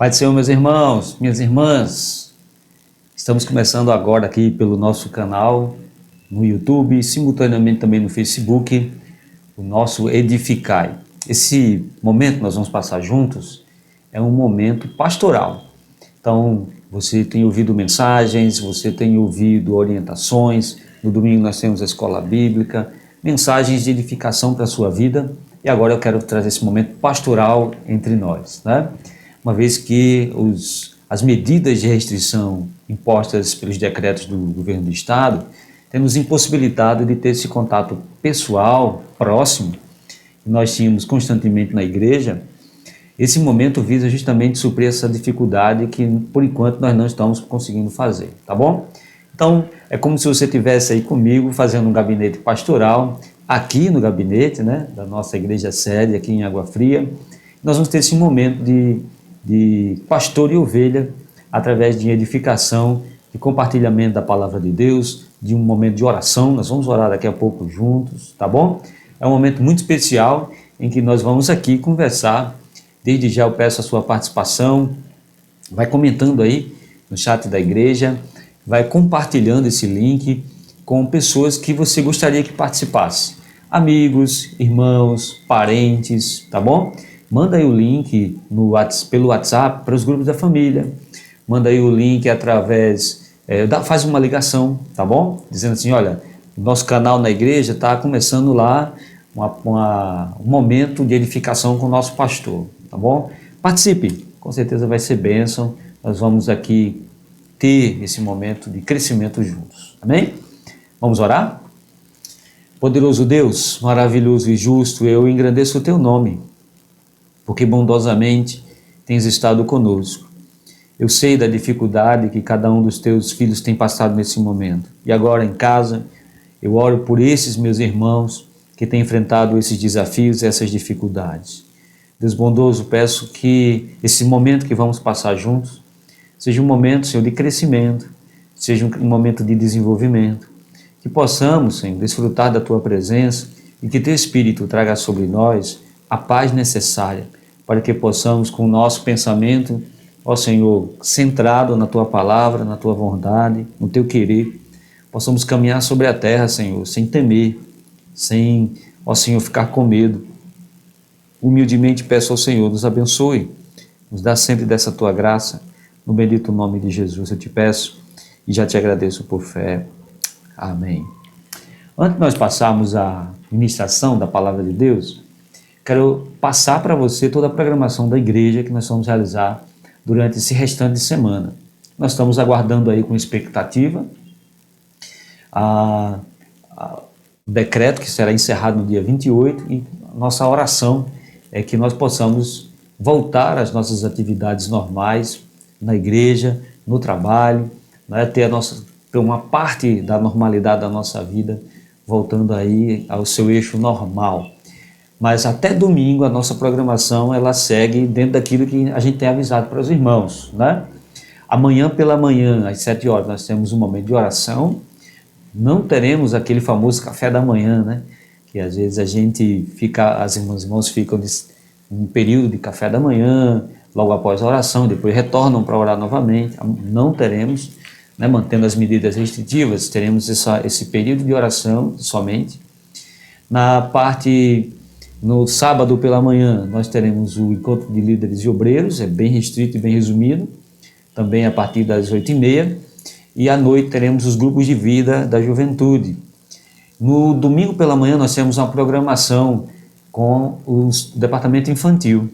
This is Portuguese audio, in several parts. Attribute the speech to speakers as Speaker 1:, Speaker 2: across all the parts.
Speaker 1: Pai do Senhor, meus irmãos, minhas irmãs, estamos começando agora aqui pelo nosso canal no YouTube, simultaneamente também no Facebook, o nosso Edificai. Esse momento que nós vamos passar juntos é um momento pastoral. Então, você tem ouvido mensagens, você tem ouvido orientações. No domingo nós temos a escola bíblica, mensagens de edificação para a sua vida. E agora eu quero trazer esse momento pastoral entre nós, né? Uma vez que as medidas de restrição impostas pelos decretos do governo do Estado têm nos impossibilitado de ter esse contato pessoal, próximo, que nós tínhamos constantemente na igreja. Esse momento visa justamente suprir essa dificuldade que, por enquanto, nós não estamos conseguindo fazer, tá bom? Então, é como se você estivesse aí comigo fazendo um gabinete pastoral, aqui no gabinete, né, da nossa igreja sede, aqui em Água Fria. Nós vamos ter esse momento de pastor e ovelha, através de edificação, de compartilhamento da palavra de Deus, de um momento de oração. Nós vamos orar daqui a pouco juntos, tá bom? É um momento muito especial em que nós vamos aqui conversar. Desde já eu peço a sua participação, vai comentando aí no chat da igreja, vai compartilhando esse link com pessoas que você gostaria que participasse. Amigos, irmãos, parentes, tá bom? Manda aí o link pelo WhatsApp para os grupos da família. Manda aí o link através, faz uma ligação, tá bom? Dizendo assim, olha, nosso canal na igreja está começando lá um momento de edificação com o nosso pastor, tá bom? Participe, com certeza vai ser bênção. Nós vamos aqui ter esse momento de crescimento juntos, amém? Vamos orar? Poderoso Deus, maravilhoso e justo, eu engrandeço o teu nome, porque bondosamente tens estado conosco. Eu sei da dificuldade que cada um dos teus filhos tem passado nesse momento. E agora em casa, eu oro por esses meus irmãos que têm enfrentado esses desafios, essas dificuldades. Deus bondoso, peço que esse momento que vamos passar juntos seja um momento, Senhor, de crescimento, seja um momento de desenvolvimento, que possamos, Senhor, desfrutar da Tua presença e que Teu Espírito traga sobre nós a paz necessária para que possamos, com o nosso pensamento, ó Senhor, centrado na Tua palavra, na Tua vontade, no Teu querer, possamos caminhar sobre a terra, Senhor, sem temer, sem, ó Senhor, ficar com medo. Humildemente peço ao Senhor, nos abençoe, nos dá sempre dessa Tua graça, no bendito nome de Jesus eu te peço e já te agradeço por fé. Amém. Antes de nós passarmos a ministração da palavra de Deus, quero passar para você toda a programação da igreja que nós vamos realizar durante esse restante de semana. Nós estamos aguardando aí com expectativa o decreto que será encerrado no dia 28 e nossa oração é que nós possamos voltar às nossas atividades normais na igreja, no trabalho, né, ter uma parte da normalidade da nossa vida voltando aí ao seu eixo normal. Mas até domingo a nossa programação ela segue dentro daquilo que a gente tem avisado para os irmãos, né? Amanhã pela manhã, às 7 horas, nós temos um momento de oração. Não teremos aquele famoso café da manhã, né? Que às vezes as irmãos ficam um período de café da manhã, logo após a oração, depois retornam para orar novamente. Não teremos, né? Mantendo as medidas restritivas, teremos esse período de oração somente. No sábado pela manhã, nós teremos o encontro de líderes e obreiros, é bem restrito e bem resumido, também a partir das 8h30, e à noite teremos os grupos de vida da juventude. No domingo pela manhã, nós temos uma programação com o departamento infantil,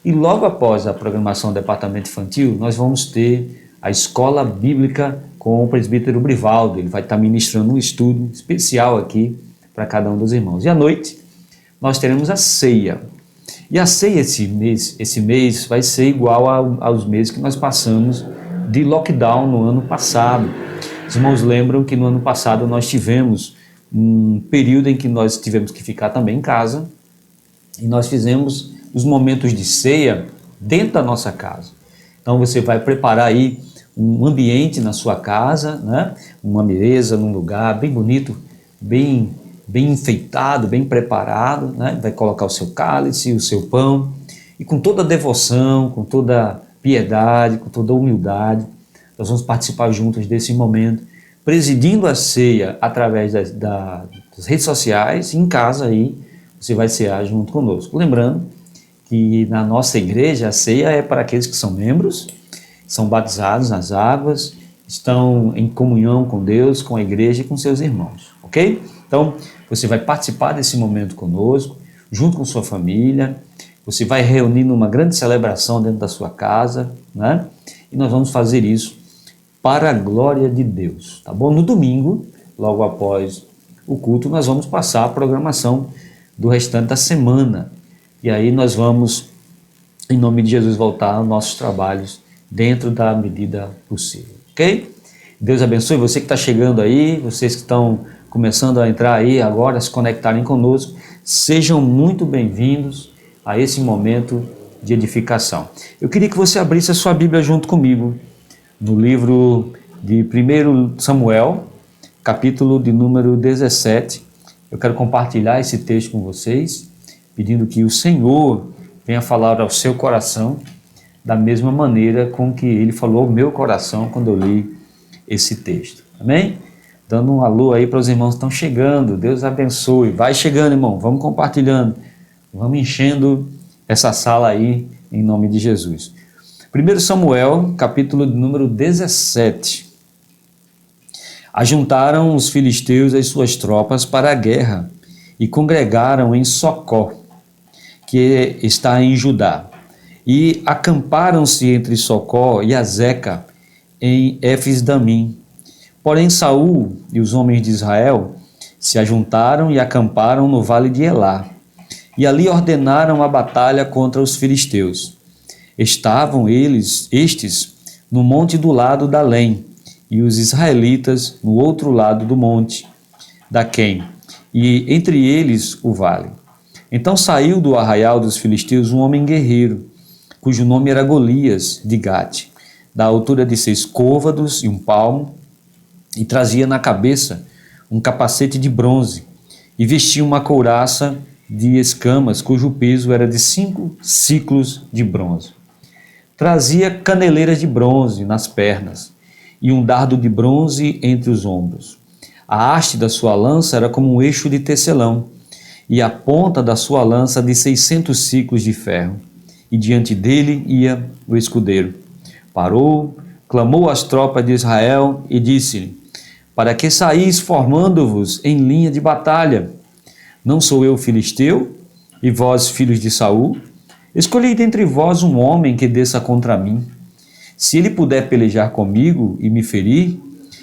Speaker 1: e logo após a programação do departamento infantil, nós vamos ter a escola bíblica com o presbítero Brivaldo. Ele vai estar ministrando um estudo especial aqui para cada um dos irmãos. E à noite, nós teremos a ceia. E a ceia esse mês vai ser igual aos meses que nós passamos de lockdown no ano passado. Os irmãos lembram que no ano passado nós tivemos um período em que nós tivemos que ficar também em casa e nós fizemos os momentos de ceia dentro da nossa casa. Então você vai preparar aí um ambiente na sua casa, né? Uma mesa num lugar bem bonito, bem enfeitado, bem preparado, né? Vai colocar o seu cálice, o seu pão, e com toda a devoção, com toda piedade, com toda humildade. Nós vamos participar juntos desse momento, presidindo a ceia através das redes sociais, em casa aí, você vai cear junto conosco. Lembrando que na nossa igreja a ceia é para aqueles que são membros, são batizados nas águas, estão em comunhão com Deus, com a igreja e com seus irmãos, ok? Então, você vai participar desse momento conosco, junto com sua família, você vai reunir numa grande celebração dentro da sua casa, né? E nós vamos fazer isso para a glória de Deus, tá bom? No domingo, logo após o culto, nós vamos passar a programação do restante da semana. E aí nós vamos, em nome de Jesus, voltar aos nossos trabalhos dentro da medida possível, ok? Deus abençoe você que está chegando aí, vocês que estão começando a entrar aí agora, se conectarem conosco, sejam muito bem-vindos a esse momento de edificação. Eu queria que você abrisse a sua Bíblia junto comigo, no livro de 1 Samuel, capítulo de número 17. Eu quero compartilhar esse texto com vocês, pedindo que o Senhor venha falar ao seu coração da mesma maneira com que Ele falou ao meu coração quando eu li esse texto. Amém? Dando um alô aí para os irmãos que estão chegando. Deus abençoe. Vai chegando, irmão. Vamos compartilhando. Vamos enchendo essa sala aí, em nome de Jesus. 1 Samuel, capítulo de número 17. Ajuntaram os filisteus as suas tropas para a guerra e congregaram em Socó, que está em Judá, e acamparam-se entre Socó e Azeca em Éfes-Damim. Porém Saul e os homens de Israel se ajuntaram e acamparam no vale de Elá, e ali ordenaram a batalha contra os filisteus. Estavam estes no monte do lado da Lém, e os israelitas no outro lado do monte, da Quém, e entre eles o vale. Então saiu do arraial dos filisteus um homem guerreiro, cujo nome era Golias, de Gate, da altura de 6 côvados e 1 palmo, e trazia na cabeça um capacete de bronze, e vestia uma couraça de escamas, cujo peso era de 5 siclos de bronze. Trazia caneleiras de bronze nas pernas, e um dardo de bronze entre os ombros. A haste da sua lança era como um eixo de tecelão, e a ponta da sua lança de 600 siclos de ferro. E diante dele ia o escudeiro. Parou, clamou às tropas de Israel e disse-lhe: para que saís formando-vos em linha de batalha? Não sou eu filisteu, e vós filhos de Saul? Escolhi dentre vós um homem que desça contra mim. Se ele puder pelejar comigo e me ferir,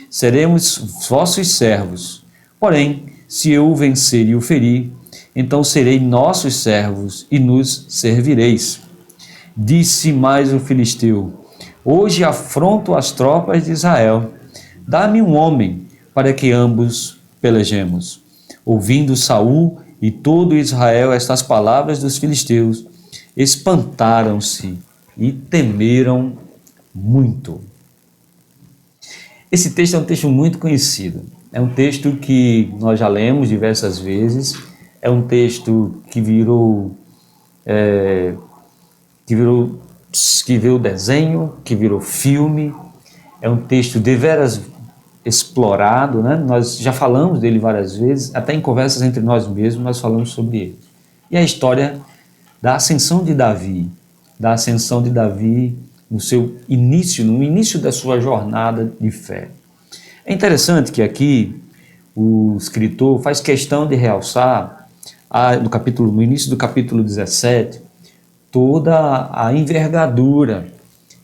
Speaker 1: seremos vossos servos. Porém, se eu o vencer e o ferir, então serei nossos servos e nos servireis. Disse mais o filisteu: hoje afronto as tropas de Israel. Dá-me um homem para que ambos pelejemos. Ouvindo Saul e todo Israel estas palavras dos filisteus, espantaram-se e temeram muito. Esse texto é um texto muito conhecido. É um texto que nós já lemos diversas vezes. É um texto que virou desenho, que virou filme. É um texto deveras explorado, né? Nós já falamos dele várias vezes, até em conversas entre nós mesmos nós falamos sobre ele. E a história da ascensão de Davi, no início da sua jornada de fé. É interessante que aqui o escritor faz questão de realçar, no início do capítulo 17, toda a envergadura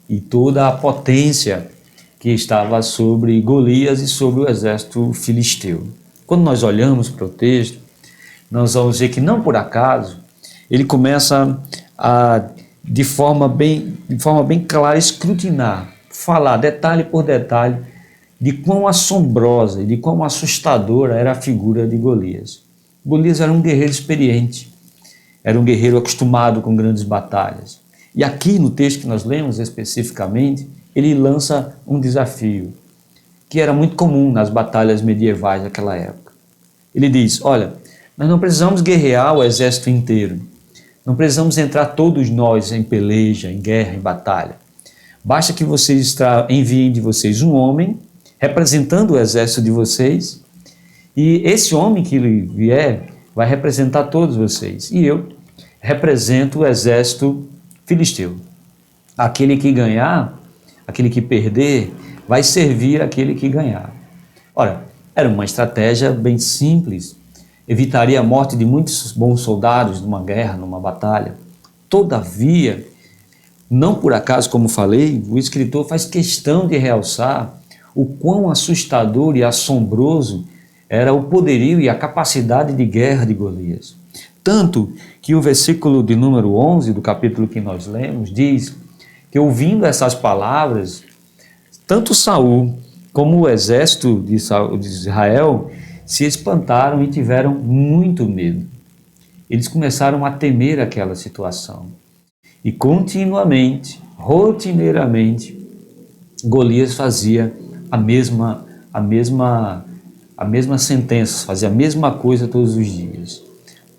Speaker 1: e toda a potência que estava sobre Golias e sobre o exército filisteu. Quando nós olhamos para o texto, nós vamos ver que não por acaso ele começa a, de forma bem clara, escrutinar, falar detalhe por detalhe de quão assombrosa e de quão assustadora era a figura de Golias. Golias era um guerreiro experiente, era um guerreiro acostumado com grandes batalhas. E aqui no texto que nós lemos especificamente, ele lança um desafio que era muito comum nas batalhas medievais daquela época. Ele diz: olha, nós não precisamos guerrear o exército inteiro, não precisamos entrar todos nós em peleja, em guerra, em batalha. Basta que vocês enviem de vocês um homem, representando o exército de vocês, e esse homem que vier vai representar todos vocês. E eu represento o exército filisteu. Aquele que ganhar, aquele que perder, vai servir aquele que ganhar. Ora, era uma estratégia bem simples, evitaria a morte de muitos bons soldados numa guerra, numa batalha. Todavia, não por acaso, como falei, o escritor faz questão de realçar o quão assustador e assombroso era o poderio e a capacidade de guerra de Golias. Tanto que o versículo de número 11 do capítulo que nós lemos diz que, ouvindo essas palavras, tanto Saul como o exército de Israel se espantaram e tiveram muito medo. Eles começaram a temer aquela situação. E continuamente, rotineiramente, Golias fazia a mesma sentença, fazia a mesma coisa todos os dias.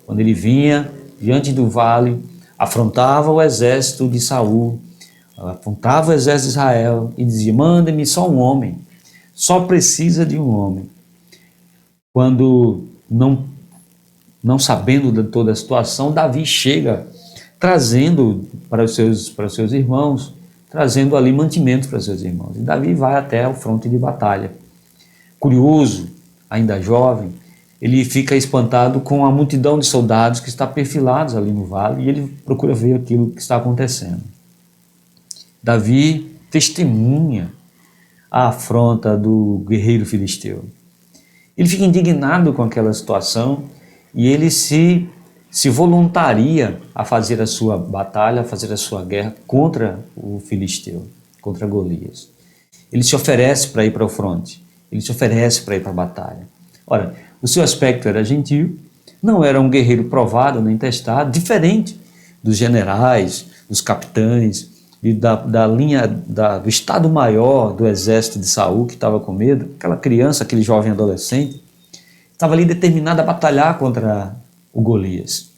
Speaker 1: Quando ele vinha diante do vale, afrontava o exército de Saul, afrontava o exército de Israel e dizia: manda-me só um homem, só precisa de um homem. Quando não sabendo de toda a situação, Davi chega trazendo para os seus irmãos, trazendo ali mantimentos para os seus irmãos. E Davi vai até o fronte de batalha. Curioso, ainda jovem, ele fica espantado com a multidão de soldados que está perfilados ali no vale e ele procura ver aquilo que está acontecendo. Davi testemunha a afronta do guerreiro filisteu. Ele fica indignado com aquela situação e ele se voluntaria a fazer a sua batalha, a fazer a sua guerra contra o filisteu, contra Golias. Ele se oferece para ir para o fronte, ele se oferece para ir para a batalha. Ora, o seu aspecto era gentil, não era um guerreiro provado nem testado, diferente dos generais, dos capitães, e da linha do Estado-Maior do exército de Saul, que estava com medo. Aquela criança, aquele jovem adolescente, estava ali determinado a batalhar contra o Golias.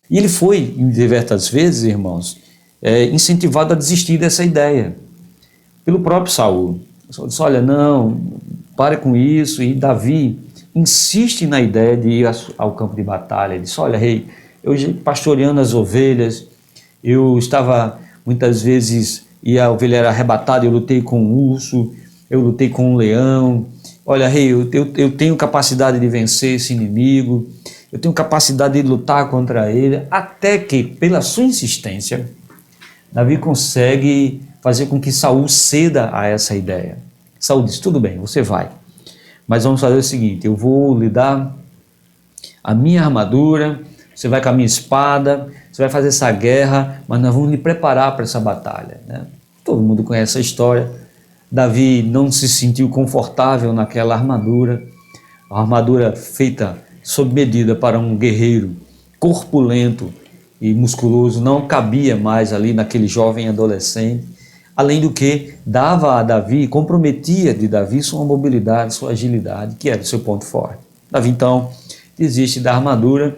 Speaker 1: E ele foi, diversas vezes, irmãos, incentivado a desistir dessa ideia pelo próprio Saul. Saul disse: olha, não, pare com isso. E Davi insiste na ideia de ir ao campo de batalha. Ele disse: olha, rei, eu pastoreando as ovelhas, eu estava muitas vezes, e a ovelha era arrebatada, eu lutei com um urso, eu lutei com um leão. Olha, rei, eu tenho capacidade de vencer esse inimigo, eu tenho capacidade de lutar contra ele, até que, pela sua insistência, Davi consegue fazer com que Saul ceda a essa ideia. Saul diz: tudo bem, você vai, mas vamos fazer o seguinte, eu vou lhe dar a minha armadura, você vai com a minha espada, você vai fazer essa guerra, mas nós vamos lhe preparar para essa batalha, né? Todo mundo conhece a história. Davi não se sentiu confortável naquela armadura, a armadura feita sob medida para um guerreiro corpulento e musculoso, não cabia mais ali naquele jovem adolescente, além do que dava a Davi, comprometia de Davi sua mobilidade, sua agilidade, que era o seu ponto forte. Davi então desiste da armadura,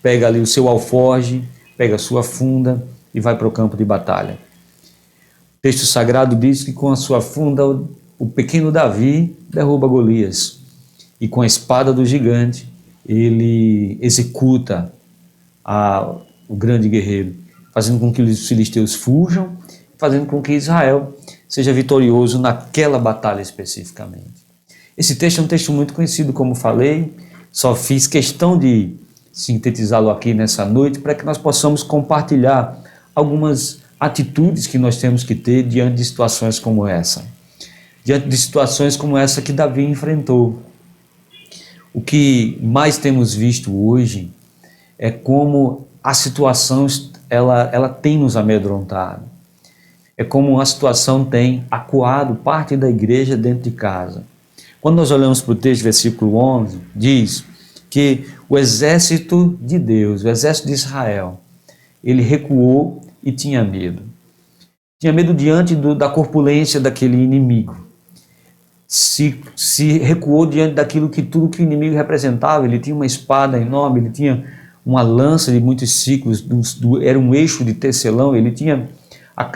Speaker 1: pega ali o seu alforje, pega a sua funda e vai para o campo de batalha. O texto sagrado diz que com a sua funda o pequeno Davi derruba Golias e com a espada do gigante ele executa o grande guerreiro, fazendo com que os filisteus fujam, fazendo com que Israel seja vitorioso naquela batalha especificamente. Esse texto é um texto muito conhecido, como falei, só fiz questão de sintetizá-lo aqui nessa noite para que nós possamos compartilhar algumas atitudes que nós temos que ter diante de situações como essa. Diante de situações como essa que Davi enfrentou. O que mais temos visto hoje é como a situação ela tem nos amedrontado. É como a situação tem acuado parte da igreja dentro de casa. Quando nós olhamos para o texto, versículo 11, diz que o exército de Deus, o exército de Israel, ele recuou e tinha medo. Tinha medo diante da corpulência daquele inimigo. Se recuou diante daquilo que tudo que o inimigo representava. Ele tinha uma espada enorme, ele tinha uma lança de muitos ciclos, era um eixo de tecelão, ele tinha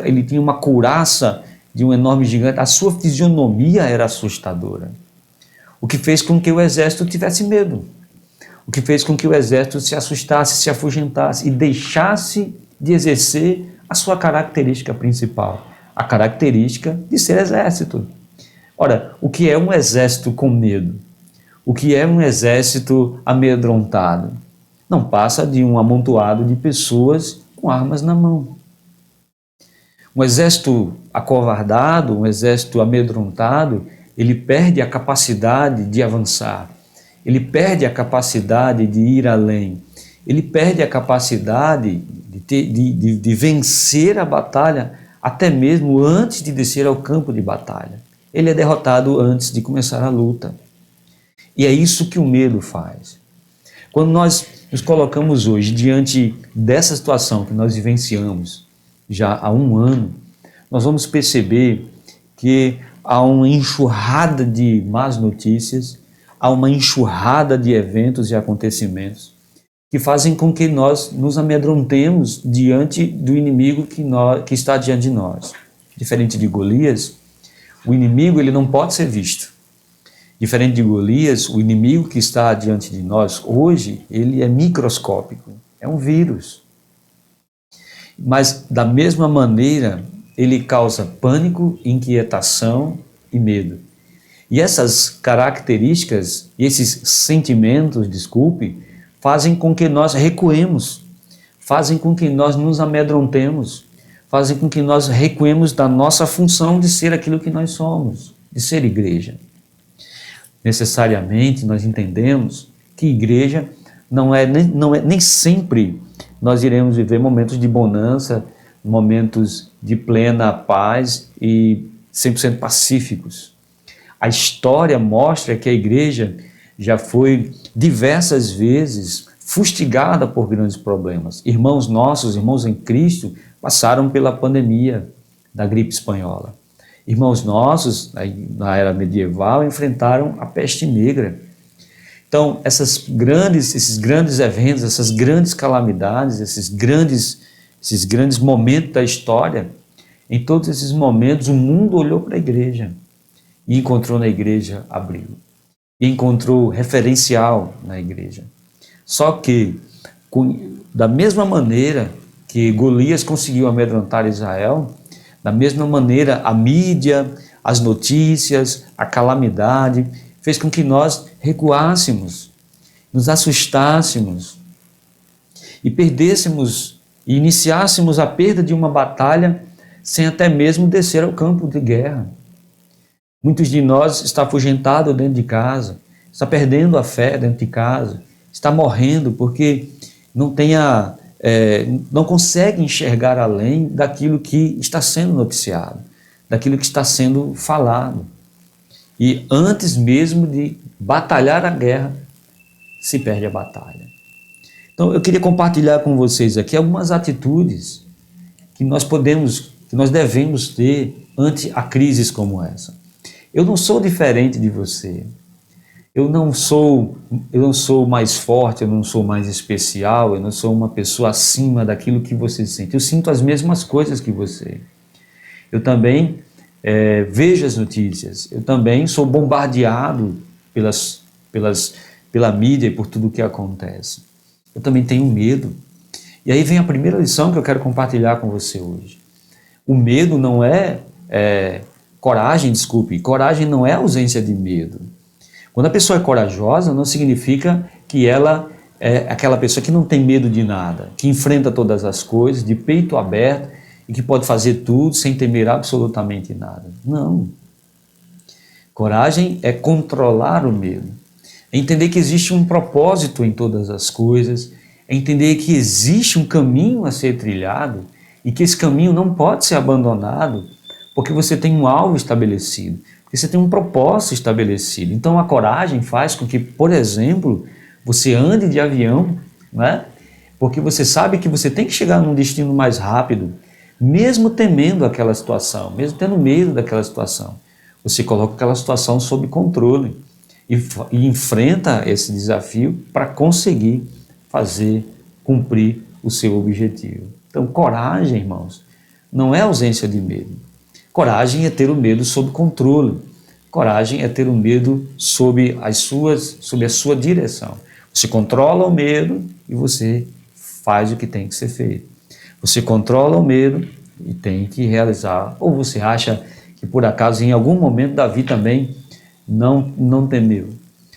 Speaker 1: ele tinha uma couraça de um enorme gigante, a sua fisionomia era assustadora. O que fez com que o exército tivesse medo. O que fez com que o exército se assustasse, se afugentasse e deixasse de exercer a sua característica principal, a característica de ser exército. Ora, o que é um exército com medo? O que é um exército amedrontado? Não passa de um amontoado de pessoas com armas na mão. Um exército acovardado, um exército amedrontado, ele perde a capacidade de avançar, ele perde a capacidade de ir além, ele perde a capacidade de vencer a batalha até mesmo antes de descer ao campo de batalha. Ele é derrotado antes de começar a luta. E é isso que o medo faz. Quando nós nos colocamos hoje diante dessa situação que nós vivenciamos já há um ano, nós vamos perceber que há uma enxurrada de más notícias, há uma enxurrada de eventos e acontecimentos que fazem com que nós nos amedrontemos diante do inimigo que está diante de nós. Diferente de Golias, o inimigo ele não pode ser visto. Diferente de Golias, o inimigo que está diante de nós hoje, ele é microscópico, é um vírus. Mas da mesma maneira, ele causa pânico, inquietação e medo. E essas características, esses sentimentos, fazem com que nós recuemos, fazem com que nós nos amedrontemos, fazem com que nós recuemos da nossa função de ser aquilo que nós somos, de ser igreja. Necessariamente nós entendemos que igreja não é nem sempre nós iremos viver momentos de bonança, momentos de plena paz e 100% pacíficos. A história mostra que a igreja já foi diversas vezes fustigada por grandes problemas. Irmãos nossos, irmãos em Cristo, passaram pela pandemia da gripe espanhola. Irmãos nossos, na era medieval, enfrentaram a peste negra. Então, esses grandes eventos, essas grandes calamidades, esses grandes momentos da história, em todos esses momentos o mundo olhou para a igreja e encontrou na igreja abrigo. E encontrou referencial na igreja. Só que, da mesma maneira que Golias conseguiu amedrontar Israel, da mesma maneira a mídia, as notícias, a calamidade, fez com que nós recuássemos, nos assustássemos e perdêssemos e iniciássemos a perda de uma batalha sem até mesmo descer ao campo de guerra. Muitos de nós estão afugentados dentro de casa, está perdendo a fé dentro de casa, está morrendo porque não consegue enxergar além daquilo que está sendo noticiado, daquilo que está sendo falado. E antes mesmo de batalhar a guerra, se perde a batalha. Então eu queria compartilhar com vocês aqui algumas atitudes que nós devemos ter ante a crises como essa. Eu não sou diferente de você. Eu não sou mais forte, eu não sou mais especial, eu não sou uma pessoa acima daquilo que você sente. Eu sinto as mesmas coisas que você. Eu também vejo as notícias, eu também sou bombardeado pela mídia e por tudo o que acontece. Eu também tenho medo. E aí vem a primeira lição que eu quero compartilhar com você hoje. O medo não coragem não é ausência de medo. Quando a pessoa é corajosa, não significa que ela é aquela pessoa que não tem medo de nada, que enfrenta todas as coisas, de peito aberto e que pode fazer tudo sem temer absolutamente nada. Não. Coragem é controlar o medo, é entender que existe um propósito em todas as coisas, é entender que existe um caminho a ser trilhado e que esse caminho não pode ser abandonado porque você tem um alvo estabelecido, porque você tem um propósito estabelecido. Então a coragem faz com que, por exemplo, você ande de avião, né? Porque você sabe que você tem que chegar num destino mais rápido, mesmo temendo aquela situação, mesmo tendo medo daquela situação. Você coloca aquela situação sob controle e enfrenta esse desafio para conseguir cumprir o seu objetivo. Então, coragem, irmãos, não é ausência de medo. Coragem é ter o medo sob controle. Coragem é ter o medo sob a sua direção. Você controla o medo e você faz o que tem que ser feito. Você controla o medo e tem que realizar. Ou você acha que por acaso em algum momento Davi também não temeu.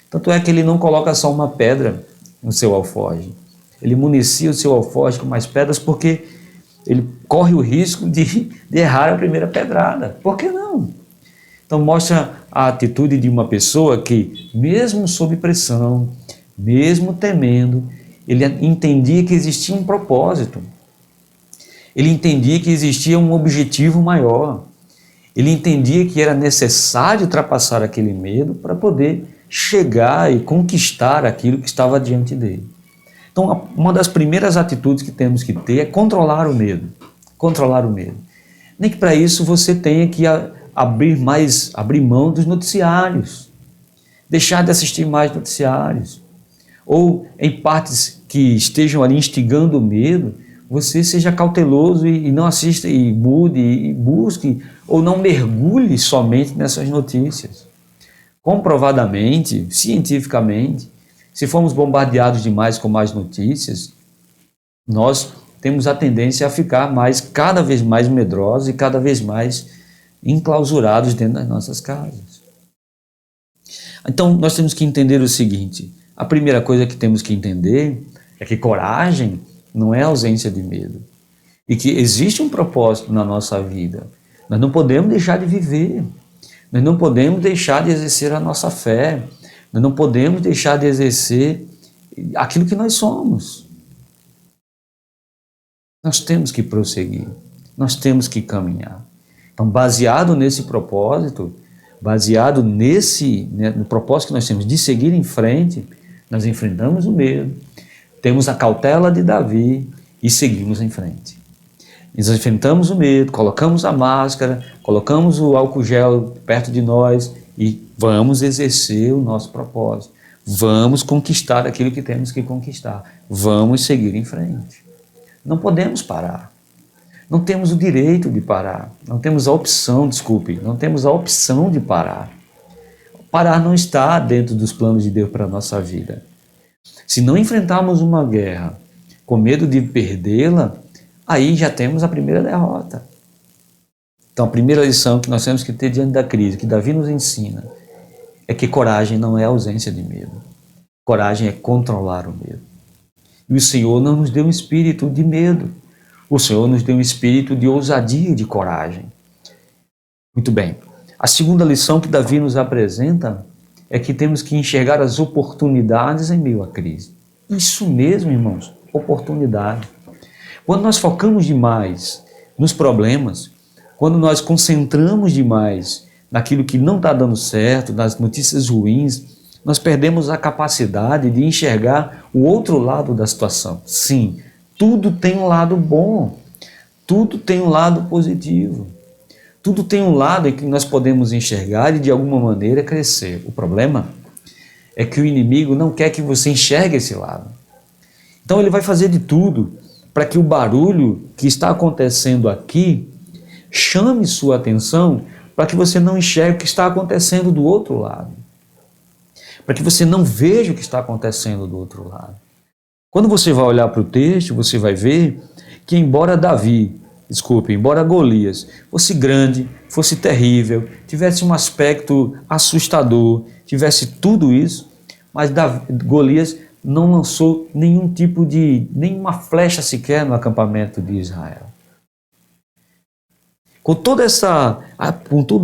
Speaker 1: Tanto é que ele não coloca só uma pedra no seu alforje. Ele municia o seu alforje com mais pedras porque ele corre o risco de errar a primeira pedrada. Por que não? Então mostra a atitude de uma pessoa que, mesmo sob pressão, mesmo temendo, ele entendia que existia um propósito. Ele entendia que existia um objetivo maior. Ele entendia que era necessário ultrapassar aquele medo para poder chegar e conquistar aquilo que estava diante dele. Então, uma das primeiras atitudes que temos que ter é controlar o medo. Controlar o medo. Nem que para isso você tenha que abrir mão dos noticiários. Deixar de assistir mais noticiários. Ou em partes que estejam ali instigando o medo, você seja cauteloso e não assista e mude e busque, ou não mergulhe somente nessas notícias. Comprovadamente, cientificamente, se formos bombardeados demais com mais notícias, nós temos a tendência a ficar cada vez mais medrosos e cada vez mais enclausurados dentro das nossas casas. Então, nós temos que entender o seguinte: a primeira coisa que temos que entender é que coragem não é ausência de medo. E que existe um propósito na nossa vida. Nós não podemos deixar de viver. Nós não podemos deixar de exercer a nossa fé. Nós não podemos deixar de exercer aquilo que nós somos. Nós temos que prosseguir. Nós temos que caminhar. Então, baseado nesse propósito, baseado no propósito que nós temos de seguir em frente, nós enfrentamos o medo, temos a cautela de Davi e seguimos em frente. Nós enfrentamos o medo, colocamos a máscara, colocamos o álcool gel perto de nós e vamos exercer o nosso propósito. Vamos conquistar aquilo que temos que conquistar. Vamos seguir em frente. Não podemos parar. Não temos o direito de parar. Não temos a opção de parar. Parar não está dentro dos planos de Deus para a nossa vida. Se não enfrentarmos uma guerra com medo de perdê-la, aí já temos a primeira derrota. Então, a primeira lição que nós temos que ter diante da crise, que Davi nos ensina, é que coragem não é ausência de medo. Coragem é controlar o medo. E o Senhor não nos deu um espírito de medo. O Senhor nos deu um espírito de ousadia e de coragem. Muito bem. A segunda lição que Davi nos apresenta é que temos que enxergar as oportunidades em meio à crise. Isso mesmo, irmãos, oportunidade. Quando nós focamos demais nos problemas, quando nós concentramos demais naquilo que não está dando certo, nas notícias ruins, nós perdemos a capacidade de enxergar o outro lado da situação. Sim, tudo tem um lado bom, tudo tem um lado positivo. Tudo tem um lado em que nós podemos enxergar e de alguma maneira crescer. O problema é que o inimigo não quer que você enxergue esse lado. Então ele vai fazer de tudo para que o barulho que está acontecendo aqui chame sua atenção para que você não enxergue o que está acontecendo do outro lado. Para que você não veja o que está acontecendo do outro lado. Quando você vai olhar para o texto, você vai ver que embora Golias fosse grande, fosse terrível, tivesse um aspecto assustador, tivesse tudo isso, mas Golias não lançou nenhuma flecha sequer no acampamento de Israel. Com todo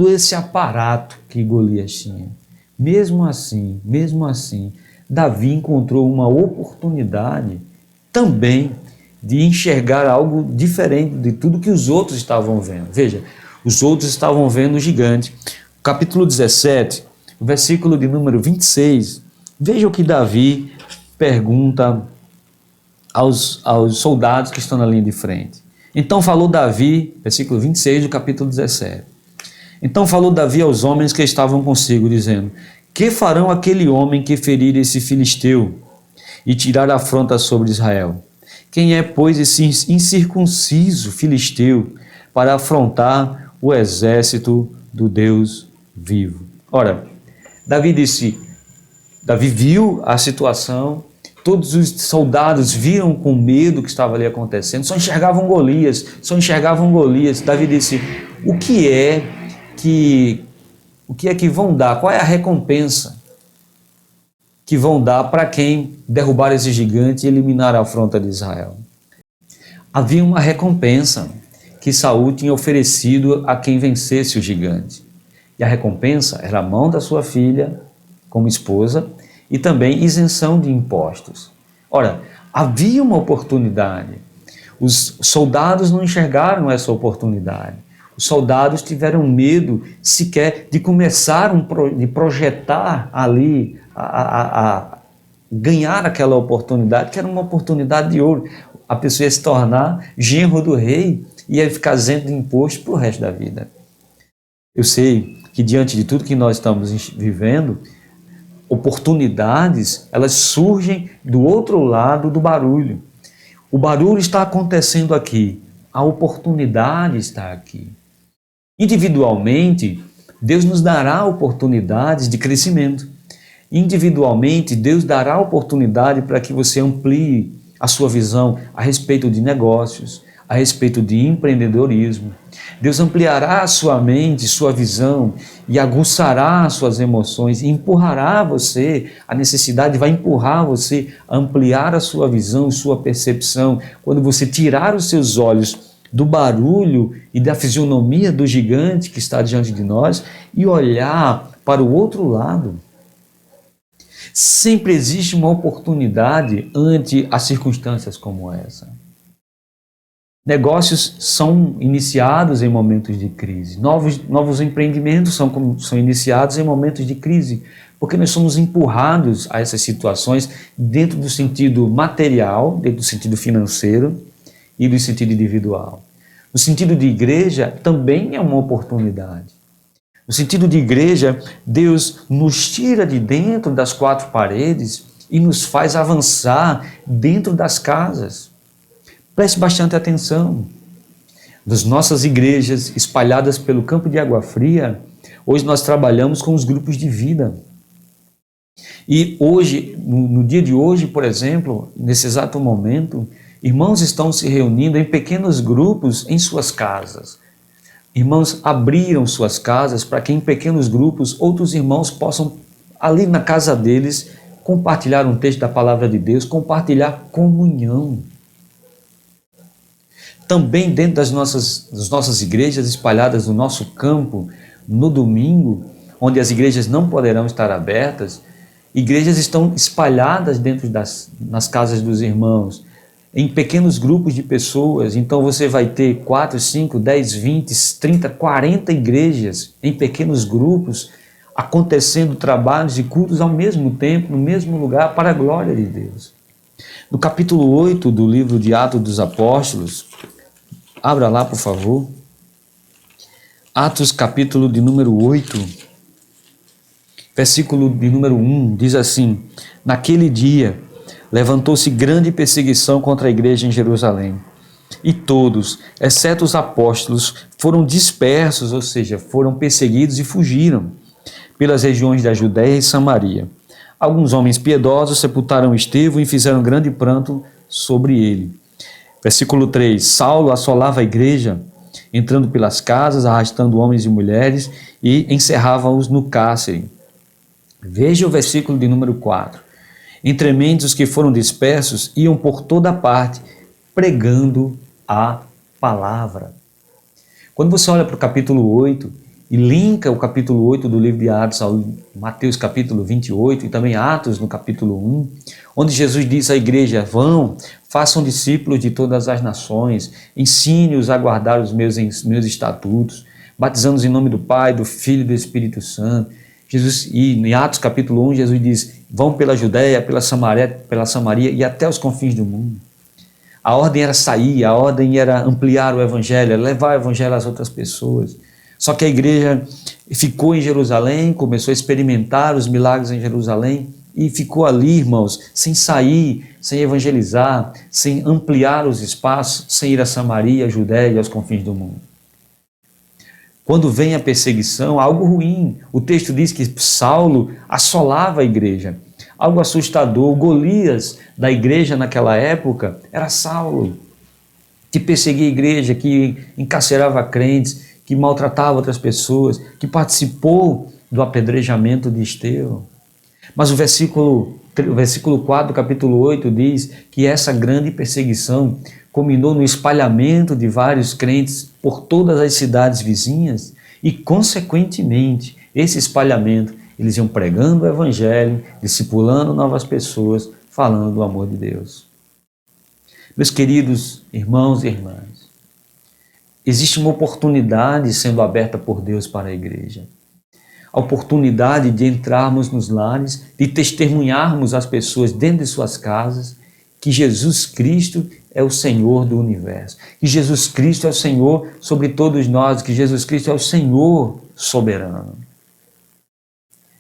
Speaker 1: esse aparato que Golias tinha, mesmo assim, Davi encontrou uma oportunidade também de enxergar algo diferente de tudo que os outros estavam vendo. Veja, os outros estavam vendo o gigante. Capítulo 17, versículo de número 26, veja o que Davi pergunta aos soldados que estão na linha de frente. Então falou Davi, versículo 26 do capítulo 17. Então falou Davi aos homens que estavam consigo, dizendo: que farão aquele homem que ferir esse filisteu e tirar a afronta sobre Israel? Quem é, pois, esse incircunciso filisteu para afrontar o exército do Deus vivo. Ora, Davi viu a situação, todos os soldados viram com medo o que estava ali acontecendo, só enxergavam Golias. Davi disse, o que é que vão dar? Qual é a recompensa que vão dar para quem derrubar esse gigante e eliminar a afronta de Israel? Havia uma recompensa que Saul tinha oferecido a quem vencesse o gigante. E a recompensa era a mão da sua filha como esposa e também isenção de impostos. Ora, havia uma oportunidade. Os soldados não enxergaram essa oportunidade. Os soldados tiveram medo sequer de começar, de projetar ali, a ganhar aquela oportunidade, que era uma oportunidade de ouro. A pessoa ia se tornar genro do rei e ia ficar isento de imposto para o resto da vida. Eu sei que diante de tudo que nós estamos vivendo, oportunidades, elas surgem do outro lado do barulho. O barulho está acontecendo aqui, a oportunidade está aqui. Individualmente, Deus nos dará oportunidades de crescimento. Individualmente, Deus dará oportunidade para que você amplie a sua visão a respeito de negócios, a respeito de empreendedorismo. Deus ampliará a sua mente, sua visão e aguçará as suas emoções e empurrará você, a necessidade vai empurrar você a ampliar a sua visão, sua percepção. Quando você tirar os seus olhos do barulho e da fisionomia do gigante que está diante de nós e olhar para o outro lado. Sempre existe uma oportunidade ante as circunstâncias como essa. Negócios são iniciados em momentos de crise. Novos empreendimentos são iniciados em momentos de crise, porque nós somos empurrados a essas situações dentro do sentido material, dentro do sentido financeiro e do sentido individual. No sentido de igreja, também é uma oportunidade. No sentido de igreja, Deus nos tira de dentro das quatro paredes e nos faz avançar dentro das casas. Preste bastante atenção. Das nossas igrejas espalhadas pelo campo de Água Fria, hoje nós trabalhamos com os grupos de vida. E hoje, no dia de hoje, por exemplo, nesse exato momento, irmãos estão se reunindo em pequenos grupos em suas casas. Irmãos abriram suas casas para que em pequenos grupos outros irmãos possam, ali na casa deles, compartilhar um texto da palavra de Deus, compartilhar comunhão. Também dentro das nossas igrejas espalhadas no nosso campo, no domingo, onde as igrejas não poderão estar abertas, igrejas estão espalhadas nas casas dos irmãos, em pequenos grupos de pessoas. Então você vai ter 4, 5, 10, 20, 30, 40 igrejas em pequenos grupos, acontecendo trabalhos e cultos ao mesmo tempo, no mesmo lugar, para a glória de Deus. No capítulo 8 do livro de Atos dos Apóstolos, abra lá, por favor. Atos, capítulo de número 8, versículo de número 1, diz assim: naquele dia levantou-se grande perseguição contra a igreja em Jerusalém, e todos, exceto os apóstolos, foram dispersos, ou seja, foram perseguidos e fugiram pelas regiões da Judéia e Samaria. Alguns homens piedosos sepultaram Estevão e fizeram grande pranto sobre ele. Versículo 3, Saulo assolava a igreja, entrando pelas casas, arrastando homens e mulheres, e encerrava-os no cárcere. Veja o versículo de número 4. Entre mentes os que foram dispersos iam por toda parte, pregando a palavra. Quando você olha para o capítulo 8 e linka o capítulo 8 do livro de Atos ao Mateus capítulo 28 e também Atos no capítulo 1, onde Jesus diz à igreja: vão, façam discípulos de todas as nações, ensine-os a guardar os meus estatutos, batizando-os em nome do Pai, do Filho e do Espírito Santo. E em Atos capítulo 1, Jesus diz: vão pela Judéia, pela Samaria e até os confins do mundo. A ordem era sair, a ordem era ampliar o evangelho, levar o evangelho às outras pessoas. Só que a igreja ficou em Jerusalém, começou a experimentar os milagres em Jerusalém e ficou ali, irmãos, sem sair, sem evangelizar, sem ampliar os espaços, sem ir a Samaria, a Judéia e aos confins do mundo. Quando vem a perseguição, algo ruim. O texto diz que Saulo assolava a igreja. Algo assustador. Golias da igreja naquela época era Saulo, que perseguia a igreja, que encarcerava crentes, que maltratava outras pessoas, que participou do apedrejamento de Estevão. Mas o versículo 4 do capítulo 8 diz que essa grande perseguição culminou no espalhamento de vários crentes por todas as cidades vizinhas e, consequentemente, esse espalhamento, eles iam pregando o evangelho, discipulando novas pessoas, falando do amor de Deus. Meus queridos irmãos e irmãs, existe uma oportunidade sendo aberta por Deus para a igreja. A oportunidade de entrarmos nos lares, de testemunharmos às pessoas dentro de suas casas que Jesus Cristo é o Senhor do universo, que Jesus Cristo é o Senhor sobre todos nós, que Jesus Cristo é o Senhor soberano.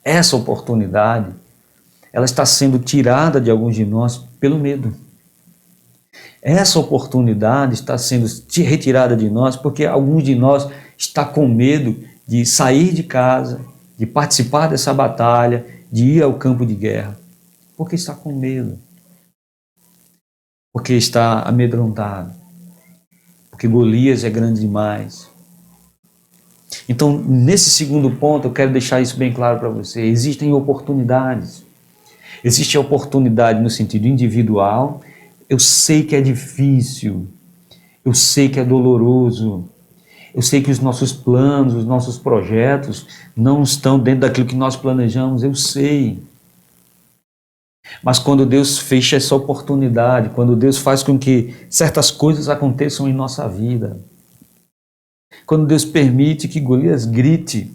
Speaker 1: Essa oportunidade, ela está sendo tirada de alguns de nós pelo medo. Essa oportunidade está sendo retirada de nós porque alguns de nós está com medo de sair de casa, de participar dessa batalha, de ir ao campo de guerra, porque está com medo, porque está amedrontado, porque Golias é grande demais. Então, nesse segundo ponto, eu quero deixar isso bem claro para você. Existem oportunidades. Existe a oportunidade no sentido individual. Eu sei que é difícil, eu sei que é doloroso, eu sei que os nossos planos, os nossos projetos não estão dentro daquilo que nós planejamos, eu sei. Mas quando Deus fecha essa oportunidade, quando Deus faz com que certas coisas aconteçam em nossa vida, quando Deus permite que Golias grite,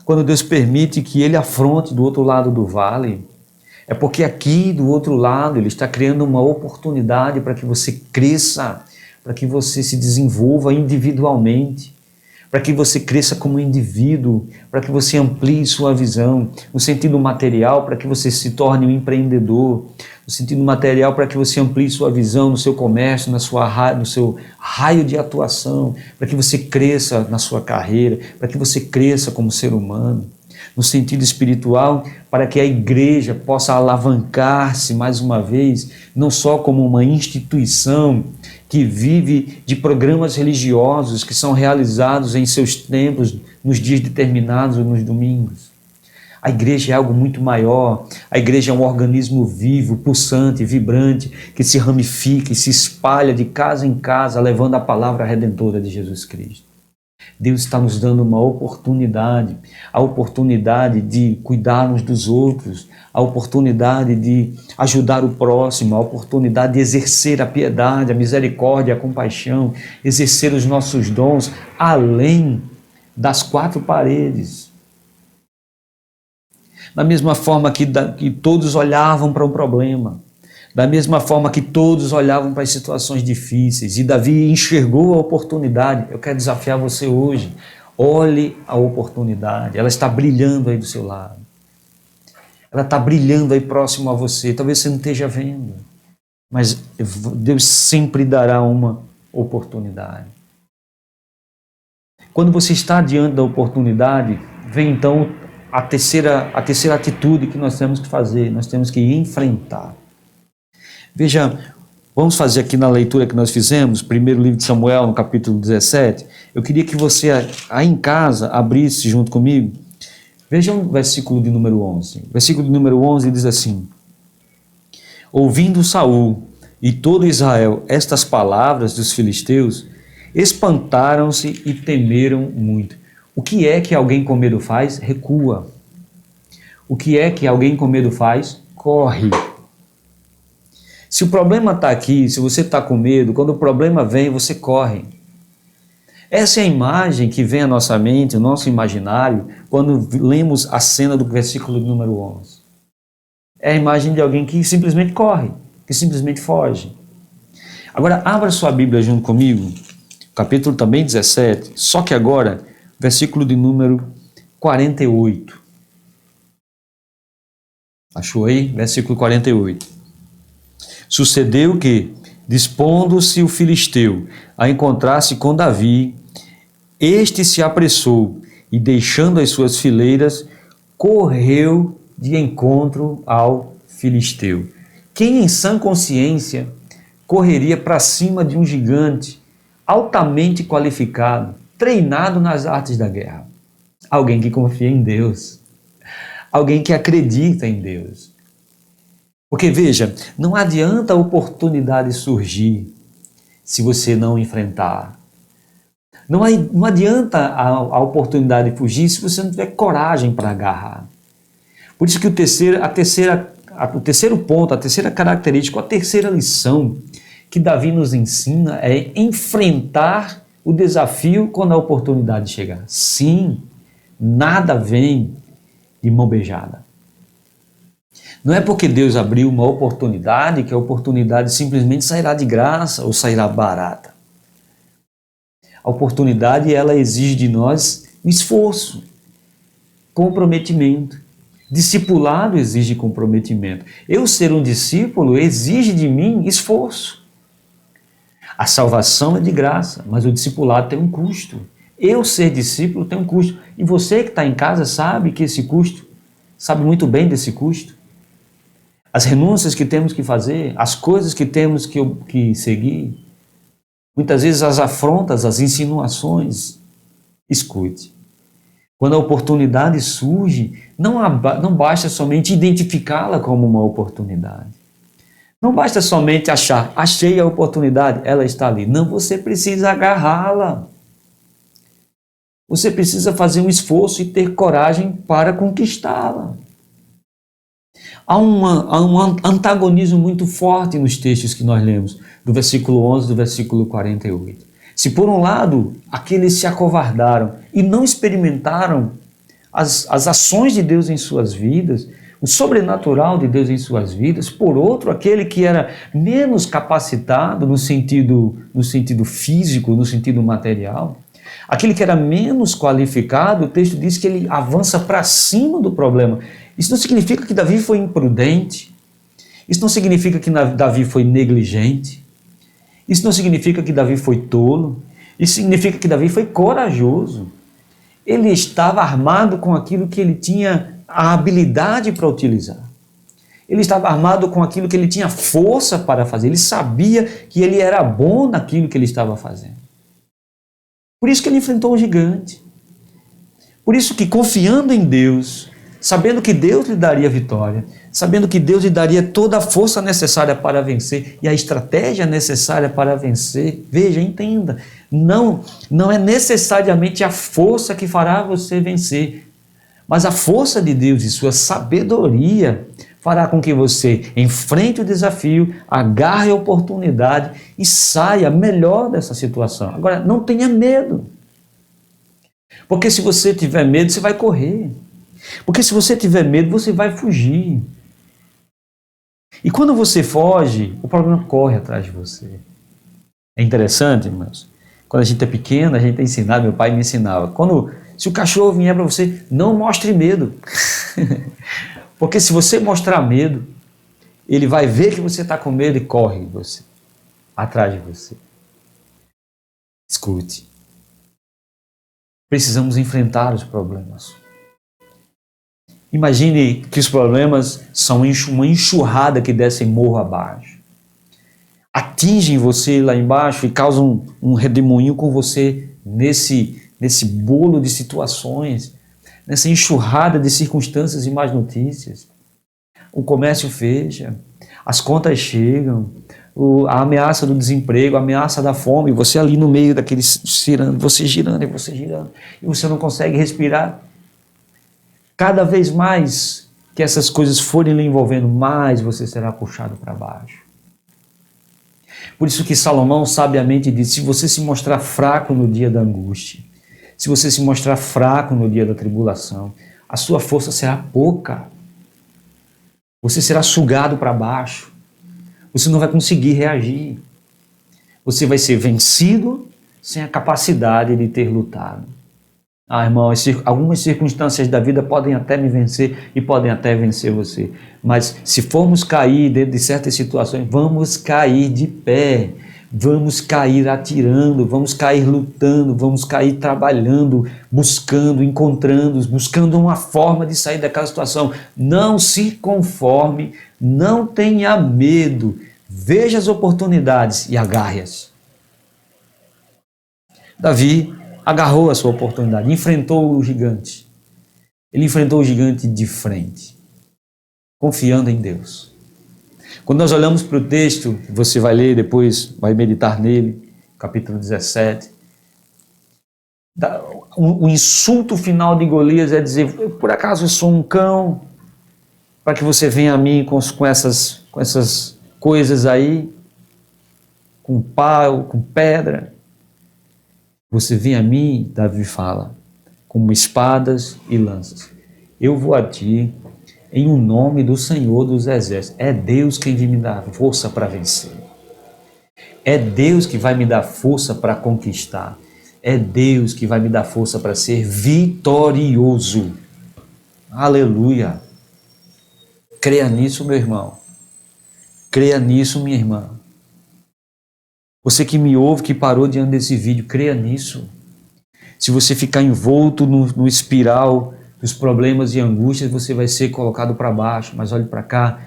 Speaker 1: quando Deus permite que ele afronte do outro lado do vale, é porque aqui do outro lado Ele está criando uma oportunidade para que você cresça, para que você se desenvolva individualmente, para que você cresça como indivíduo, para que você amplie sua visão, no sentido material, para que você se torne um empreendedor, no sentido material, para que você amplie sua visão no seu comércio, no seu raio de atuação, para que você cresça na sua carreira, para que você cresça como ser humano. No sentido espiritual, para que a igreja possa alavancar-se mais uma vez, não só como uma instituição que vive de programas religiosos que são realizados em seus templos nos dias determinados ou nos domingos. A igreja é algo muito maior. A igreja é um organismo vivo, pulsante, vibrante, que se ramifica e se espalha de casa em casa, levando a palavra redentora de Jesus Cristo. Deus está nos dando uma oportunidade, a oportunidade de cuidarmos dos outros, a oportunidade de ajudar o próximo, a oportunidade de exercer a piedade, a misericórdia, a compaixão, exercer os nossos dons além das quatro paredes. Da mesma forma que todos olhavam para o problema, da mesma forma que todos olhavam para as situações difíceis e Davi enxergou a oportunidade. Eu quero desafiar você hoje, olhe a oportunidade, ela está brilhando aí do seu lado, ela está brilhando aí próximo a você, talvez você não esteja vendo, mas Deus sempre dará uma oportunidade. Quando você está diante da oportunidade, vem então a terceira atitude que nós temos que fazer, nós temos que enfrentar. Veja, vamos fazer aqui na leitura que nós fizemos, primeiro livro de Samuel, no capítulo 17. Eu queria que você aí em casa abrisse junto comigo. Veja o versículo de número 11. O versículo de número 11 diz assim: ouvindo Saul e todo Israel estas palavras dos filisteus, espantaram-se e temeram muito. O que é que alguém com medo faz? Recua. O que é que alguém com medo faz? Corre. Se o problema está aqui, se você está com medo, quando o problema vem, você corre. Essa é a imagem que vem à nossa mente, o nosso imaginário, quando lemos a cena do versículo número 11. É a imagem de alguém que simplesmente corre, que simplesmente foge. Agora, abra sua Bíblia junto comigo, capítulo também 17, só que agora, versículo de número 48. Achou aí? Versículo 48. Sucedeu que, dispondo-se o filisteu a encontrar-se com Davi, Este se apressou e, deixando as suas fileiras, correu de encontro ao filisteu. Quem em sã consciência correria para cima de um gigante altamente qualificado, treinado nas artes da guerra? Alguém que confia em Deus, alguém que acredita em Deus. Porque veja, não adianta a oportunidade surgir se você não enfrentar. Não adianta a oportunidade fugir se você não tiver coragem para agarrar. Por isso que o terceiro ponto, a terceira característica, a terceira lição que Davi nos ensina é enfrentar o desafio quando a oportunidade chegar. Sim, nada vem de mão beijada. Não é porque Deus abriu uma oportunidade que a oportunidade simplesmente sairá de graça ou sairá barata. A oportunidade, ela exige de nós um esforço, comprometimento. Discipulado exige comprometimento. Eu ser um discípulo exige de mim esforço. A salvação é de graça, mas o discipulado tem um custo. Eu ser discípulo tem um custo. E você que está em casa sabe que esse custo, sabe muito bem desse custo. As renúncias que temos que fazer, as coisas que temos que seguir, muitas vezes as afrontas, as insinuações. Escute. Quando a oportunidade surge, não basta somente identificá-la como uma oportunidade. Não basta somente achei a oportunidade, ela está ali. Não, você precisa agarrá-la. Você precisa fazer um esforço e ter coragem para conquistá-la. Há um antagonismo muito forte nos textos que nós lemos, do versículo 11 do versículo 48. Se por um lado, aqueles se acovardaram e não experimentaram as ações de Deus em suas vidas, o sobrenatural de Deus em suas vidas, por outro, aquele que era menos capacitado no sentido físico, no sentido material, aquele que era menos qualificado, o texto diz que ele avança para cima do problema. Isso não significa que Davi foi imprudente, isso não significa que Davi foi negligente, isso não significa que Davi foi tolo, isso significa que Davi foi corajoso. Ele estava armado com aquilo que ele tinha a habilidade para utilizar. Ele estava armado com aquilo que ele tinha força para fazer. Ele sabia que ele era bom naquilo que ele estava fazendo. Por isso que ele enfrentou o gigante. Por isso que, confiando em Deus, sabendo que Deus lhe daria vitória, sabendo que Deus lhe daria toda a força necessária para vencer e a estratégia necessária para vencer, veja, entenda, não é necessariamente a força que fará você vencer, mas a força de Deus e sua sabedoria fará com que você enfrente o desafio, agarre a oportunidade e saia melhor dessa situação. Agora, não tenha medo, porque se você tiver medo, você vai correr. Porque se você tiver medo, você vai fugir. E quando você foge, o problema corre atrás de você. É interessante, irmãos. Quando a gente é pequeno, a gente é ensinado, meu pai me ensinava. Se o cachorro vier para você, não mostre medo. Porque se você mostrar medo, ele vai ver que você está com medo e corre atrás de você. Escute. Precisamos enfrentar os problemas. Imagine que os problemas são uma enxurrada que desce morro abaixo. Atingem você lá embaixo e causam um redemoinho com você nesse bolo de situações, nessa enxurrada de circunstâncias e más notícias. O comércio fecha, as contas chegam, a ameaça do desemprego, a ameaça da fome, você ali no meio daqueles girando, você girando, e você não consegue respirar. Cada vez mais que essas coisas forem lhe envolvendo, mais você será puxado para baixo. Por isso que Salomão sabiamente diz, se você se mostrar fraco no dia da angústia, se você se mostrar fraco no dia da tribulação, a sua força será pouca. Você será sugado para baixo. Você não vai conseguir reagir. Você vai ser vencido sem a capacidade de ter lutado. Irmão, algumas circunstâncias da vida podem até me vencer e podem até vencer você. Mas se formos cair dentro de certas situações, vamos cair de pé. Vamos cair atirando, vamos cair lutando, vamos cair trabalhando, buscando, encontrando, buscando uma forma de sair daquela situação. Não se conforme, não tenha medo, veja as oportunidades e agarre-as. Davi agarrou a sua oportunidade, enfrentou o gigante. Ele enfrentou o gigante de frente, confiando em Deus. Quando nós olhamos para o texto, você vai ler depois, vai meditar nele, capítulo 17, o insulto final de Golias é dizer, por acaso eu sou um cão, para que você venha a mim com essas coisas aí, com pau, com pedra. Você vem a mim, Davi fala, como espadas e lanças. Eu vou a ti em o nome do Senhor dos Exércitos. É Deus quem vai me dar força para vencer. É Deus que vai me dar força para conquistar. É Deus que vai me dar força para ser vitorioso. Aleluia. Creia nisso, meu irmão. Creia nisso, minha irmã. Você que me ouve, que parou diante desse vídeo, creia nisso. Se você ficar envolto no espiral dos problemas e angústias, você vai ser colocado para baixo. Mas olhe para cá,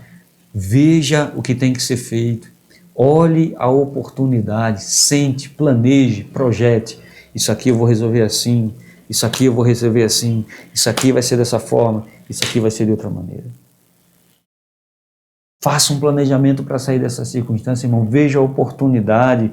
Speaker 1: veja o que tem que ser feito. Olhe a oportunidade, sente, planeje, projete. Isso aqui eu vou resolver assim, isso aqui eu vou resolver assim, isso aqui vai ser dessa forma, isso aqui vai ser de outra maneira. Faça um planejamento para sair dessa circunstância, irmão. Veja a oportunidade,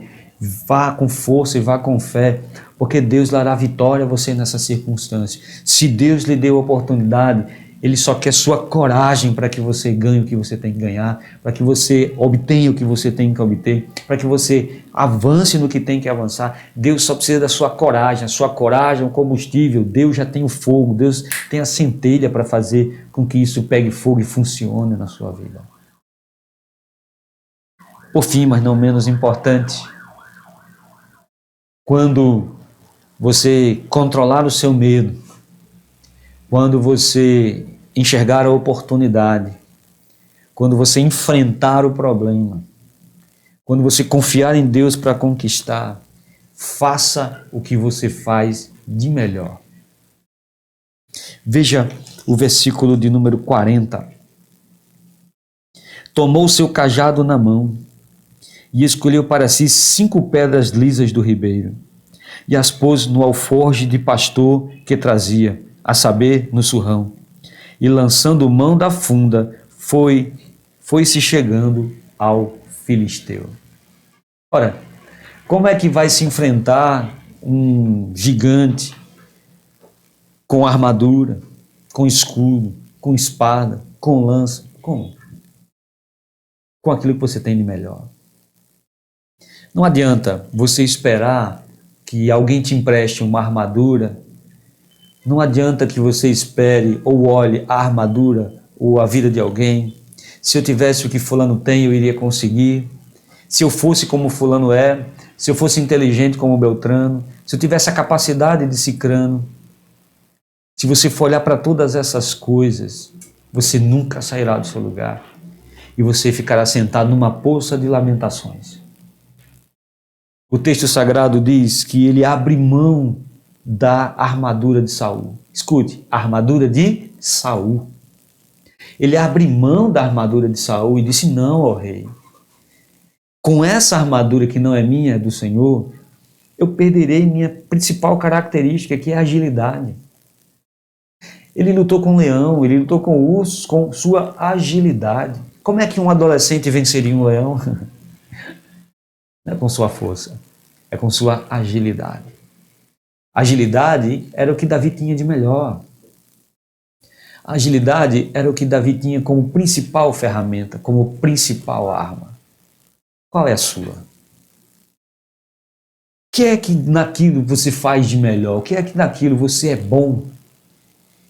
Speaker 1: vá com força e vá com fé, porque Deus dará vitória a você nessa circunstância. Se Deus lhe deu a oportunidade, Ele só quer sua coragem para que você ganhe o que você tem que ganhar, para que você obtenha o que você tem que obter, para que você avance no que tem que avançar. Deus só precisa da sua coragem. A sua coragem é um combustível. Deus já tem o fogo, Deus tem a centelha para fazer com que isso pegue fogo e funcione na sua vida. Por fim, mas não menos importante, quando você controlar o seu medo, quando você enxergar a oportunidade, quando você enfrentar o problema, quando você confiar em Deus para conquistar, faça o que você faz de melhor. Veja o versículo de número 40. Tomou seu cajado na mão e escolheu para si 5 pedras lisas do ribeiro, e as pôs no alforje de pastor que trazia, a saber, no surrão. E lançando mão da funda, foi-se chegando ao filisteu. Ora, como é que vai se enfrentar um gigante com armadura, com escudo, com espada, com lança? Como? Com aquilo que você tem de melhor. Não adianta você esperar que alguém te empreste uma armadura. Não adianta que você espere ou olhe a armadura ou a vida de alguém. Se eu tivesse o que fulano tem, eu iria conseguir. Se eu fosse como fulano é, se eu fosse inteligente como Beltrano, se eu tivesse a capacidade de Cicrano. Se você for olhar para todas essas coisas, você nunca sairá do seu lugar e você ficará sentado numa poça de lamentações. O texto sagrado diz que ele abre mão da armadura de Saul. Escute, a armadura de Saul. Ele abre mão da armadura de Saul e disse, não, ó rei, com essa armadura que não é minha, é do Senhor, eu perderei minha principal característica, que é a agilidade. Ele lutou com o leão, ele lutou com ursos, com sua agilidade. Como é que um adolescente venceria um leão? Não é com sua força, é com sua agilidade. Agilidade era o que Davi tinha de melhor. Agilidade era o que Davi tinha como principal ferramenta, como principal arma. Qual é a sua? O que é que naquilo você faz de melhor? O que é que naquilo você é bom?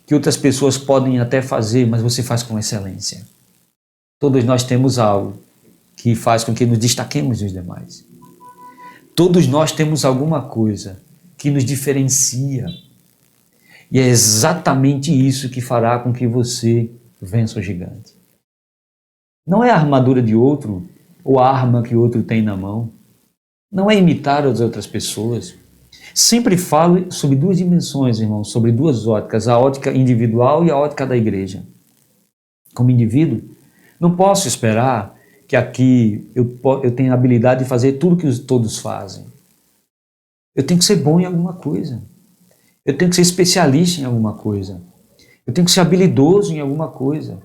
Speaker 1: Que outras pessoas podem até fazer, mas você faz com excelência. Todos nós temos algo que faz com que nos destaquemos dos demais. Todos nós temos alguma coisa que nos diferencia. E é exatamente isso que fará com que você vença o gigante. Não é a armadura de outro ou a arma que outro tem na mão. não é imitar as outras pessoas. Sempre falo sobre duas dimensões, irmãos, sobre duas óticas, a ótica individual e a ótica da igreja. Como indivíduo, não posso esperar que aqui eu tenha a habilidade de fazer tudo que todos fazem. Eu tenho que ser bom em alguma coisa. Eu tenho que ser especialista em alguma coisa. Eu tenho que ser habilidoso em alguma coisa.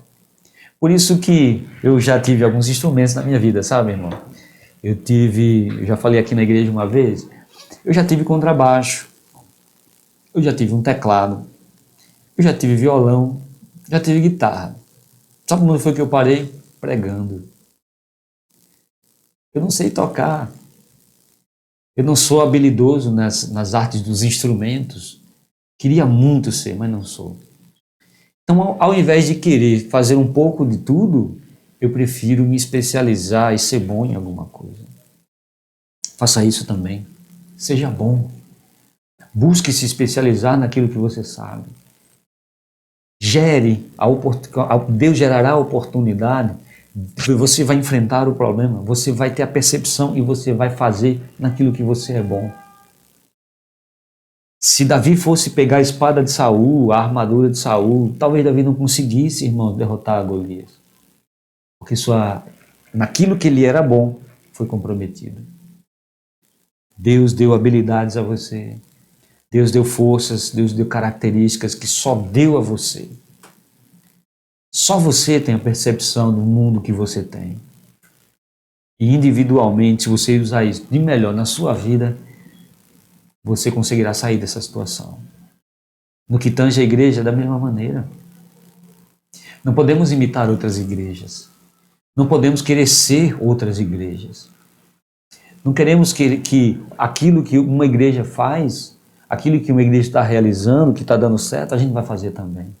Speaker 1: Por isso que eu já tive alguns instrumentos na minha vida, sabe, irmão? Eu já falei aqui na igreja uma vez, eu já tive contrabaixo, eu já tive um teclado, eu já tive violão, já tive guitarra. Sabe quando foi que eu parei? Pregando. Eu não sei tocar. Eu não sou habilidoso nas artes dos instrumentos. Queria muito ser, mas não sou. Então, ao invés de querer fazer um pouco de tudo, eu prefiro me especializar e ser bom em alguma coisa. Faça isso também. Seja bom. Busque se especializar naquilo que você sabe. Deus gerará a oportunidade. Você vai enfrentar o problema, você vai ter a percepção e você vai fazer naquilo que você é bom. Se Davi fosse pegar a espada de Saul, a armadura de Saul, talvez Davi não conseguisse, irmão, derrotar Golias. Porque naquilo que ele era bom, foi comprometido. Deus deu habilidades a você. Deus deu forças, Deus deu características que só deu a você. Só você tem a percepção do mundo que você tem. E individualmente, se você usar isso de melhor na sua vida, você conseguirá sair dessa situação. No que tange a igreja, da mesma maneira. Não podemos imitar outras igrejas. Não podemos querer ser outras igrejas. Não queremos que aquilo que uma igreja faz, aquilo que uma igreja está realizando, que está dando certo, a gente vai fazer também.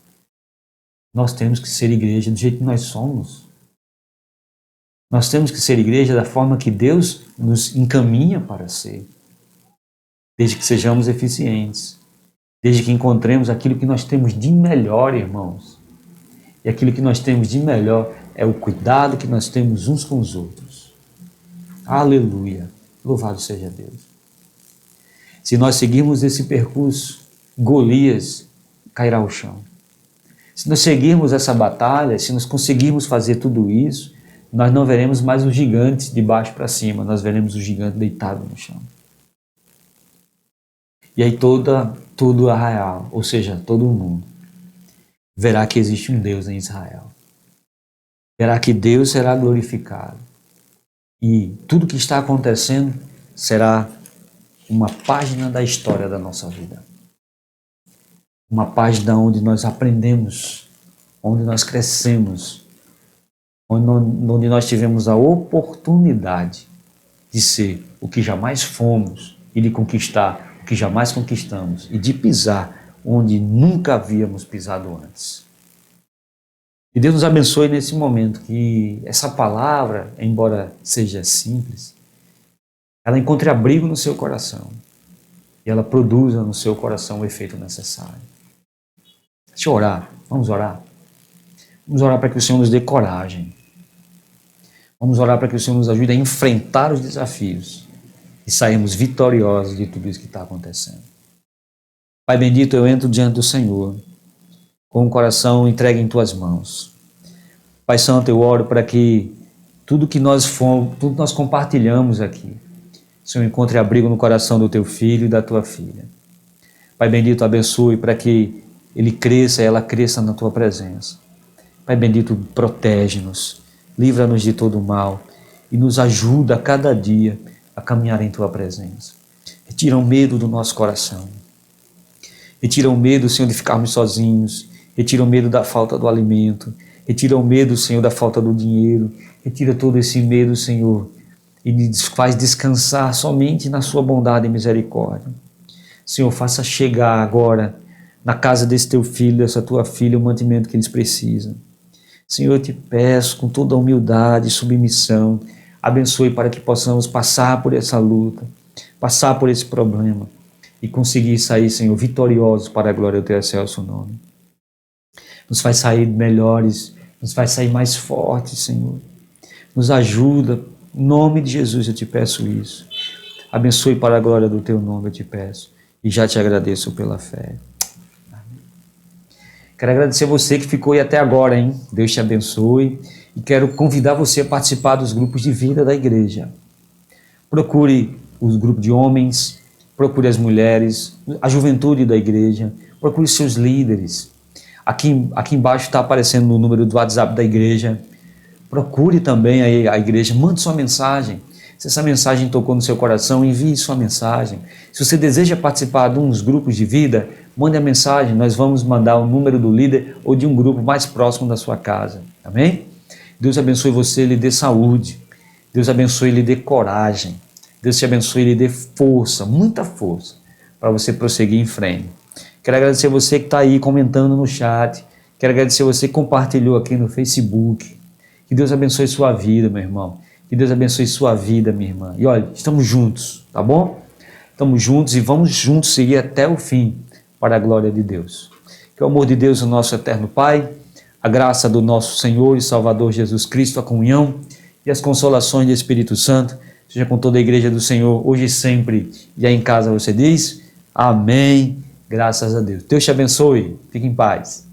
Speaker 1: Nós temos que ser igreja do jeito que nós somos. Nós temos que ser igreja da forma que Deus nos encaminha para ser. Desde que sejamos eficientes. Desde que encontremos aquilo que nós temos de melhor, irmãos. E aquilo que nós temos de melhor é o cuidado que nós temos uns com os outros. Aleluia! Louvado seja Deus. Se nós seguirmos esse percurso, Golias cairá ao chão. Se nós seguirmos essa batalha, se nós conseguirmos fazer tudo isso, nós não veremos mais o gigante de baixo para cima, nós veremos o gigante deitado no chão. E aí todo Arraial, ou seja, todo o mundo, verá que existe um Deus em Israel. Verá que Deus será glorificado. E tudo que está acontecendo será uma página da história da nossa vida. Uma página onde nós aprendemos, onde nós crescemos, onde nós tivemos a oportunidade de ser o que jamais fomos e de conquistar o que jamais conquistamos e de pisar onde nunca havíamos pisado antes. E Deus nos abençoe nesse momento, que essa palavra, embora seja simples, ela encontre abrigo no seu coração e ela produza no seu coração o efeito necessário. Deixa eu orar, vamos orar. Vamos orar para que o Senhor nos dê coragem. Vamos orar para que o Senhor nos ajude a enfrentar os desafios e sairmos vitoriosos de tudo isso que está acontecendo. Pai bendito, eu entro diante do Senhor com o coração entregue em Tuas mãos. Pai Santo, eu oro para que tudo que nós compartilhamos aqui, o Senhor encontre abrigo no coração do Teu filho e da Tua filha. Pai bendito, abençoe para que ele cresça e ela cresça na Tua presença. Pai bendito, protege-nos, livra-nos de todo o mal e nos ajuda a cada dia a caminhar em Tua presença. Retira o medo do nosso coração. Retira o medo, Senhor, de ficarmos sozinhos. Retira o medo da falta do alimento. Retira o medo, Senhor, da falta do dinheiro. Retira todo esse medo, Senhor, e nos faz descansar somente na Sua bondade e misericórdia. Senhor, faça chegar agora na casa desse Teu filho, dessa Tua filha, o mantimento que eles precisam. Senhor, eu te peço com toda a humildade e submissão, abençoe para que possamos passar por essa luta, passar por esse problema e conseguir sair, Senhor, vitoriosos para a glória do Teu excelso nome. Nos faz sair melhores, nos faz sair mais fortes, Senhor. Nos ajuda, em nome de Jesus eu te peço isso. Abençoe para a glória do teu nome, eu te peço. E já te agradeço pela fé. Quero agradecer você que ficou aí até agora, hein? Deus te abençoe. E quero convidar você a participar dos grupos de vida da igreja. Procure os grupos de homens, procure as mulheres, a juventude da igreja, procure seus líderes. Aqui embaixo está aparecendo o número do WhatsApp da igreja. Procure também a igreja, mande sua mensagem. Se essa mensagem tocou no seu coração, envie sua mensagem. Se você deseja participar de uns grupos de vida, mande a mensagem, nós vamos mandar o número do líder ou de um grupo mais próximo da sua casa. Amém? Deus abençoe você, lhe dê saúde. Deus abençoe e lhe dê coragem. Deus te abençoe e lhe dê força, muita força, para você prosseguir em frente. Quero agradecer você que está aí comentando no chat. Quero agradecer você que compartilhou aqui no Facebook. Que Deus abençoe sua vida, meu irmão. Que Deus abençoe sua vida, minha irmã. E olha, estamos juntos, tá bom? Estamos juntos e vamos juntos seguir até o fim, para a glória de Deus. Que o amor de Deus, o nosso eterno Pai, a graça do nosso Senhor e Salvador Jesus Cristo, a comunhão e as consolações do Espírito Santo, seja com toda a igreja do Senhor, hoje e sempre. E aí em casa você diz, amém, graças a Deus. Deus te abençoe, fique em paz.